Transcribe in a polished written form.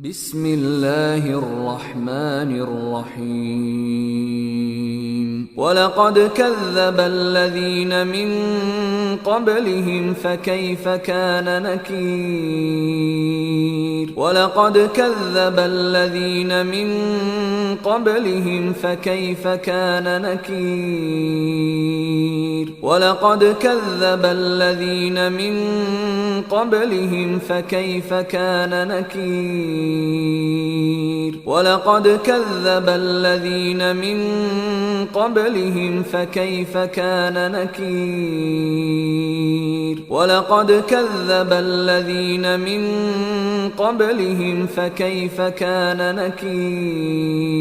بسم الله الرحمن الرحيم ولقد كذب الذين من قبلهم فكيف كان نكير ولقد كذب الذين من قبلهم فكيف كان نكير ولقد كذب الذين من قبلهم فكيف كان نكير ولقد كذب الذين من قبلهم فكيف كان نكير ولقد كذب الذين من قبلهم فكيف كان نكير